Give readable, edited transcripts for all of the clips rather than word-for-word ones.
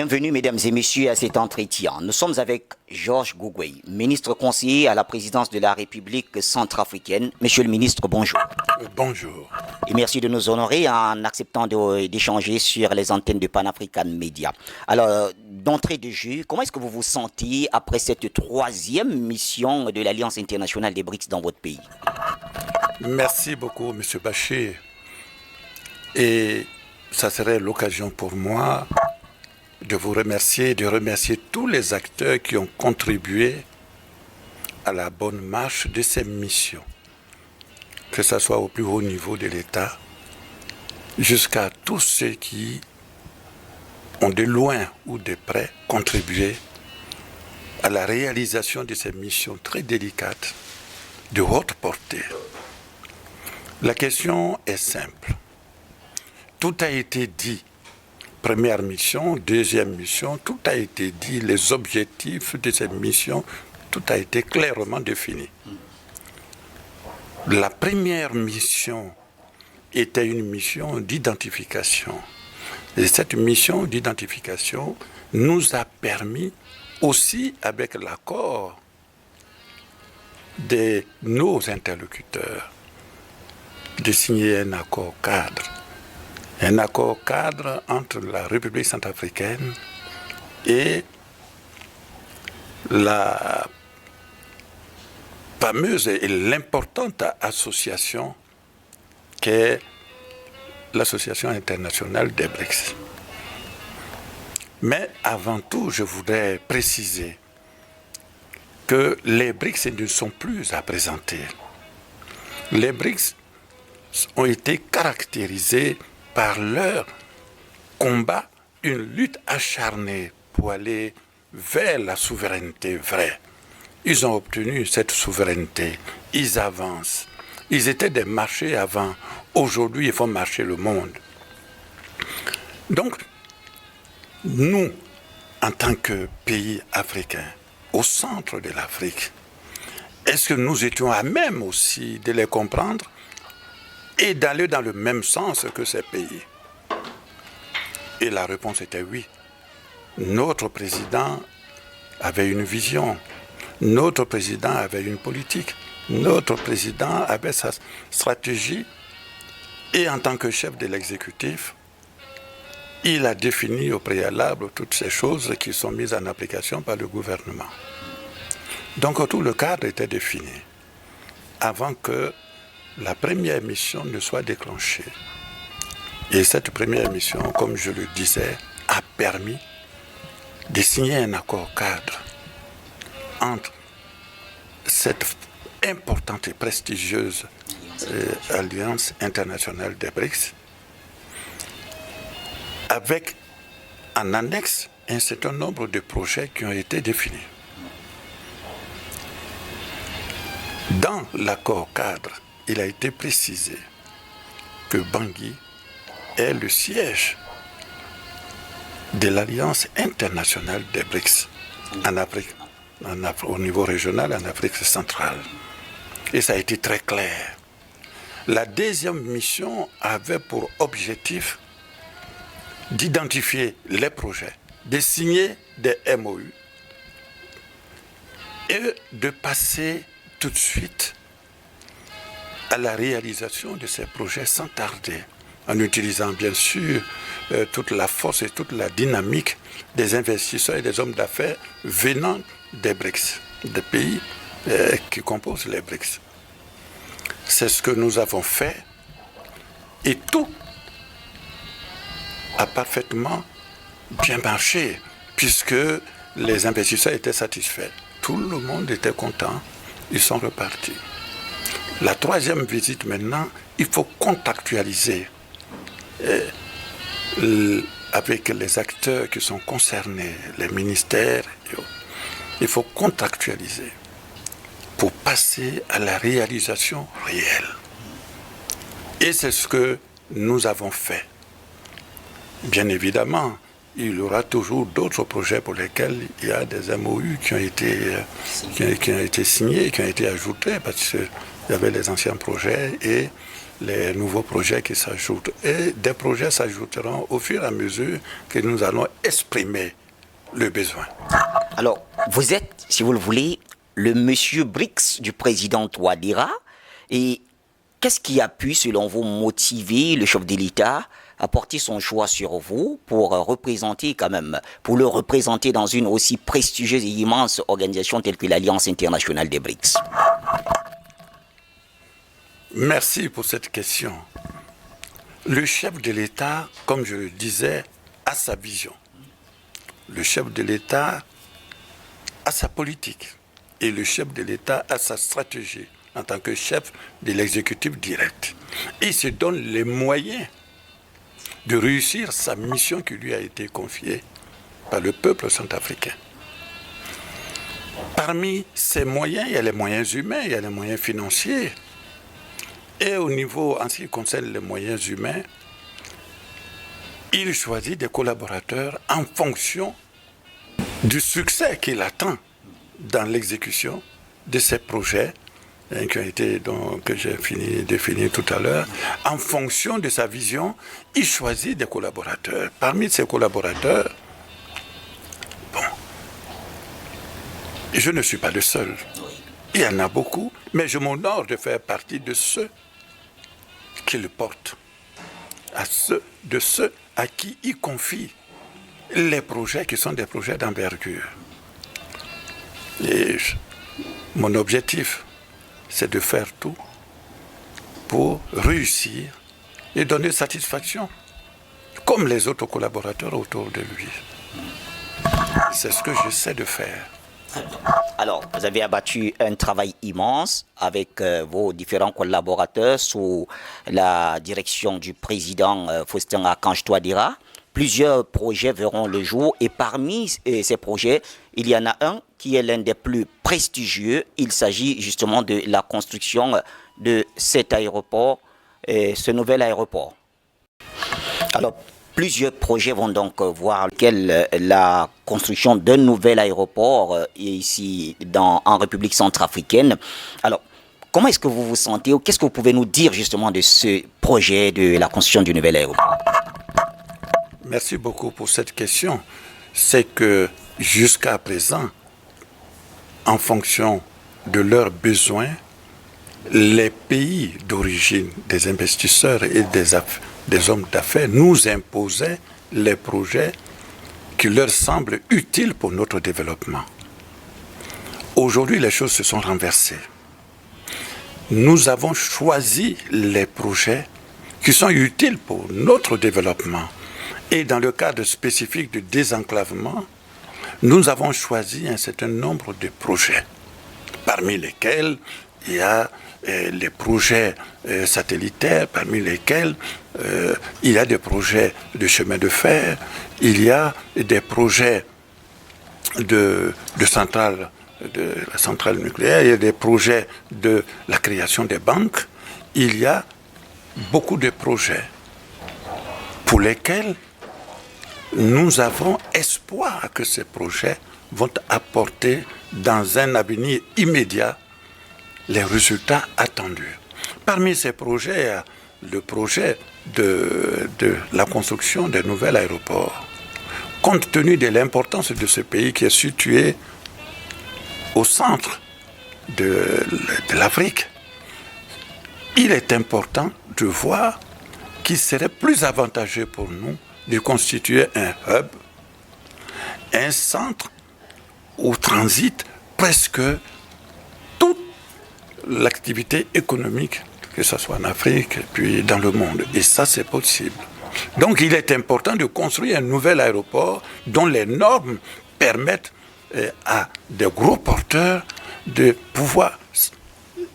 Bienvenue, mesdames et messieurs, à cet entretien. Nous sommes avec Georges Gougoué, ministre conseiller à la présidence de la République centrafricaine. Monsieur le ministre, bonjour. Bonjour. Et merci de nous honorer en acceptant d'échanger sur les antennes de Pan-African Media. Alors, d'entrée de jeu, comment est-ce que vous vous sentez après cette troisième mission de l'Alliance internationale des BRICS dans votre pays? Merci beaucoup, M. Bachir. Et ça serait l'occasion pour moi de vous remercier, de remercier tous les acteurs qui ont contribué à la bonne marche de ces missions, que ce soit au plus haut niveau de l'État, jusqu'à tous ceux qui ont de loin ou de près contribué à la réalisation de ces missions très délicates, de haute portée. La question est simple. Tout a été dit. Première mission, deuxième mission, tout a été dit, les objectifs de cette mission, tout a été clairement défini. La première mission était une mission d'identification. Et cette mission d'identification nous a permis aussi, avec l'accord de nos interlocuteurs, de signer un accord cadre. Un accord cadre entre la République centrafricaine et la fameuse et l'importante association qu'est l'Association internationale des BRICS. Mais avant tout, je voudrais préciser que les BRICS ne sont plus à présenter. Les BRICS ont été caractérisés par leur combat, une lutte acharnée pour aller vers la souveraineté vraie. Ils ont obtenu cette souveraineté, ils avancent. Ils étaient des marchés avant, aujourd'hui ils font marcher le monde. Donc, nous, en tant que pays africains, au centre de l'Afrique, est-ce que nous étions à même aussi de les comprendre et d'aller dans le même sens que ces pays? Et la réponse était oui. Notre président avait une vision, notre président avait une politique, notre président avait sa stratégie et en tant que chef de l'exécutif, il a défini au préalable toutes ces choses qui sont mises en application par le gouvernement. Donc tout le cadre était défini avant que la première mission ne soit déclenchée. Et cette première mission, comme je le disais, a permis de signer un accord cadre entre cette importante et prestigieuse Alliance internationale des BRICS, avec en annexe un certain nombre de projets qui ont été définis. Dans l'accord cadre, il a été précisé que Bangui est le siège de l'Alliance internationale des BRICS en Afrique, au niveau régional, en Afrique centrale. Et ça a été très clair. La deuxième mission avait pour objectif d'identifier les projets, de signer des MOU et de passer tout de suite à la réalisation de ces projets sans tarder, en utilisant bien sûr toute la force et toute la dynamique des investisseurs et des hommes d'affaires venant des BRICS, des pays qui composent les BRICS. C'est ce que nous avons fait et tout a parfaitement bien marché puisque les investisseurs étaient satisfaits. Tout le monde était content, ils sont repartis. La troisième visite maintenant, il faut contractualiser avec les acteurs qui sont concernés, les ministères. Il faut contractualiser pour passer à la réalisation réelle. Et c'est ce que nous avons fait. Bien évidemment, il y aura toujours d'autres projets pour lesquels il y a des MOU qui ont été signés, qui ont été ajoutés, parce qu'il y avait les anciens projets et les nouveaux projets qui s'ajoutent. Et des projets s'ajouteront au fur et à mesure que nous allons exprimer le besoin. Alors, vous êtes, si vous le voulez, le monsieur BRICS du président Touadéra. Et qu'est-ce qui a pu, selon vous, motiver le chef de l'État à porter son choix sur vous pour représenter quand même, pour le représenter dans une aussi prestigieuse et immense organisation telle que l'Alliance internationale des BRICS? Merci pour cette question. Le chef de l'État, comme je le disais, a sa vision. Le chef de l'État a sa politique. Et le chef de l'État a sa stratégie en tant que chef de l'exécutif direct. Il se donne les moyens de réussir sa mission qui lui a été confiée par le peuple centrafricain. Parmi ces moyens, il y a les moyens humains, il y a les moyens financiers. Et au niveau, en ce qui concerne les moyens humains, il choisit des collaborateurs en fonction du succès qu'il attend dans l'exécution de ces projets qui ont été, que j'ai défini tout à l'heure. En fonction de sa vision, il choisit des collaborateurs. Parmi ces collaborateurs, je ne suis pas le seul. Il y en a beaucoup, mais je m'honore de faire partie de ceux qui le portent, de ceux à qui il confie les projets qui sont des projets d'envergure. Et mon objectif, c'est de faire tout pour réussir et donner satisfaction, comme les autres collaborateurs autour de lui. C'est ce que j'essaie de faire. Alors, vous avez abattu un travail immense avec vos différents collaborateurs sous la direction du président Faustin Archange Touadéra. Plusieurs projets verront le jour et parmi ces projets, il y en a un qui est l'un des plus prestigieux. Il s'agit justement de la construction de cet aéroport, ce nouvel aéroport. Alors, plusieurs projets vont donc voir la construction d'un nouvel aéroport ici en République centrafricaine. Alors, comment est-ce que vous vous sentez ou qu'est-ce que vous pouvez nous dire justement de ce projet de la construction du nouvel aéroport? Merci beaucoup pour cette question. C'est que jusqu'à présent, en fonction de leurs besoins, les pays d'origine des investisseurs et des hommes d'affaires nous imposaient les projets qui leur semblent utiles pour notre développement. Aujourd'hui, les choses se sont renversées. Nous avons choisi les projets qui sont utiles pour notre développement. Et dans le cadre spécifique du désenclavement, nous avons choisi un certain nombre de projets, parmi lesquels il y a les projets satellitaires, parmi lesquels il y a des projets de chemin de fer, il y a des projets de centrale, de la centrale nucléaire, il y a des projets de la création des banques, il y a beaucoup de projets pour lesquels nous avons espoir que ces projets vont apporter dans un avenir immédiat les résultats attendus. Parmi ces projets, il y a le projet de la construction d'un nouvel aéroport. Compte tenu de l'importance de ce pays qui est situé au centre de l'Afrique, il est important de voir qu'il serait plus avantageux pour nous de constituer un hub, un centre où transite presque toute l'activité économique, que ce soit en Afrique et puis dans le monde. Et ça, c'est possible. Donc, il est important de construire un nouvel aéroport dont les normes permettent à des gros porteurs de pouvoir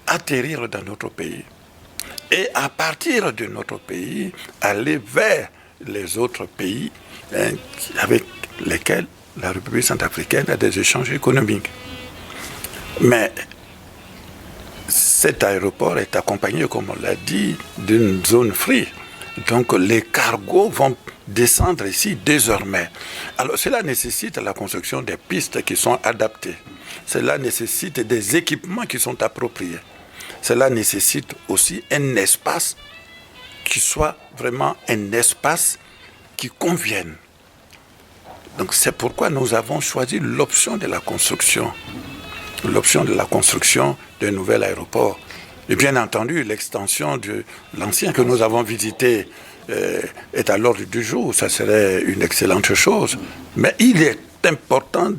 atterrir dans notre pays. Et à partir de notre pays, aller vers les autres pays avec lesquels la République centrafricaine a des échanges économiques. Mais cet aéroport est accompagné, comme on l'a dit, d'une zone free. Donc les cargos vont descendre ici désormais. Alors cela nécessite la construction des pistes qui sont adaptées. Cela nécessite des équipements qui sont appropriés. cela nécessite aussi un espace qui soit vraiment un espace qui convienne. Donc c'est pourquoi nous avons choisi l'option de la construction. L'option de la construction d'un nouvel aéroport. Et bien entendu, l'extension de l'ancien que nous avons visité est à l'ordre du jour. Ça serait une excellente chose. Mais il est important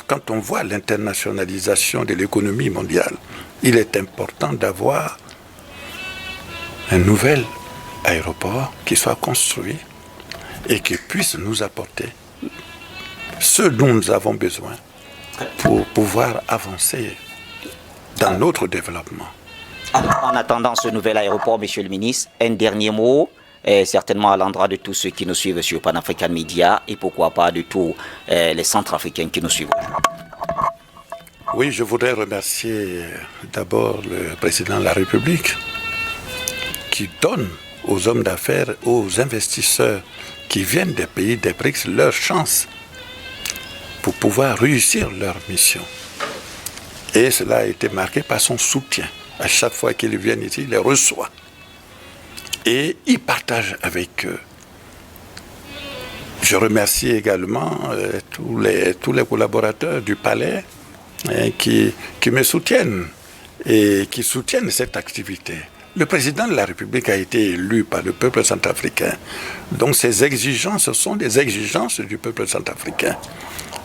quand on voit l'internationalisation de l'économie mondiale, il est important d'avoir un nouvel aéroport qui soit construit et qui puisse nous apporter ce dont nous avons besoin pour pouvoir avancer dans notre développement. Alors, en attendant ce nouvel aéroport, Monsieur le ministre, un dernier mot, certainement à l'endroit de tous ceux qui nous suivent sur Pan-African Media et pourquoi pas de tous les Centrafricains qui nous suivent. Oui, je voudrais remercier d'abord le président de la République qui donne aux hommes d'affaires, aux investisseurs qui viennent des pays des BRICS leur chance pour pouvoir réussir leur mission. Et cela a été marqué par son soutien. À chaque fois qu'ils viennent ici, il les reçoit. Et il partage avec eux. Je remercie également tous les collaborateurs du palais qui me soutiennent et qui soutiennent cette activité. Le président de la République a été élu par le peuple centrafricain. Donc ces exigences sont des exigences du peuple centrafricain.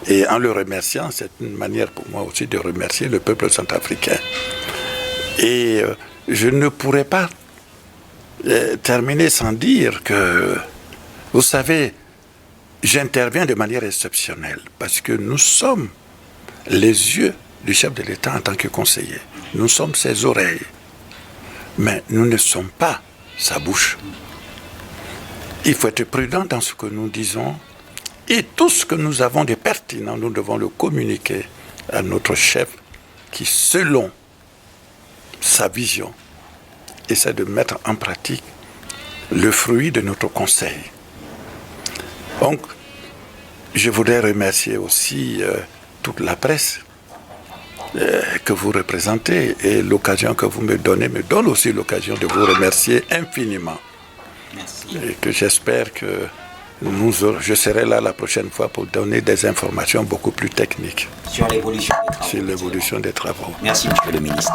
Et en le remerciant, c'est une manière pour moi aussi de remercier le peuple centrafricain. Et je ne pourrais pas terminer sans dire que, vous savez, j'interviens de manière exceptionnelle parce que nous sommes les yeux du chef de l'État en tant que conseiller. Nous sommes ses oreilles. Mais nous ne sommes pas sa bouche. Il faut être prudent dans ce que nous disons. Et tout ce que nous avons de pertinent, nous devons le communiquer à notre chef qui, selon sa vision, essaie de mettre en pratique le fruit de notre conseil. Donc, je voudrais remercier aussi toute la presse que vous représentez et l'occasion que vous me donnez me donne aussi l'occasion de vous remercier infiniment. Merci. Et que j'espère que je serai là la prochaine fois pour donner des informations beaucoup plus techniques Sur l'évolution des travaux. sur l'évolution des travaux. Merci, Monsieur le ministre.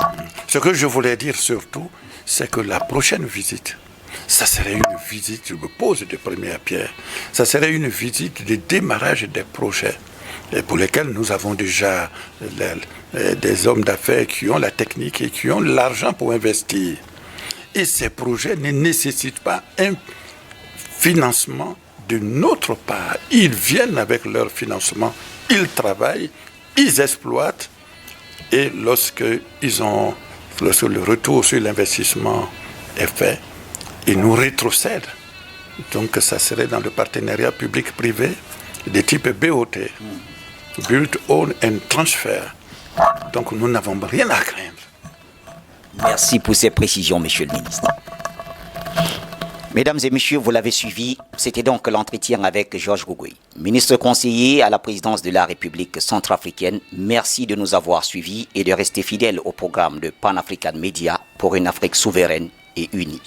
Ce que je voulais dire surtout, c'est que la prochaine visite, ça serait une visite, je me pose de première pierre, ça serait une visite de démarrage des projets et pour lesquels nous avons déjà des hommes d'affaires qui ont la technique et qui ont l'argent pour investir. Et ces projets ne nécessitent pas un financement de notre part. Ils viennent avec leur financement, ils travaillent, ils exploitent et lorsque le retour sur l'investissement est fait, ils nous rétrocèdent. Donc ça serait dans le partenariat public-privé de type BOT, Build, Own and Transfer. Donc nous n'avons rien à craindre. Merci pour ces précisions, Monsieur le ministre. Mesdames et messieurs, vous l'avez suivi, c'était donc l'entretien avec Georges Gougoui, ministre conseiller à la présidence de la République centrafricaine. Merci de nous avoir suivis et de rester fidèles au programme de Pan-African Media pour une Afrique souveraine et unie.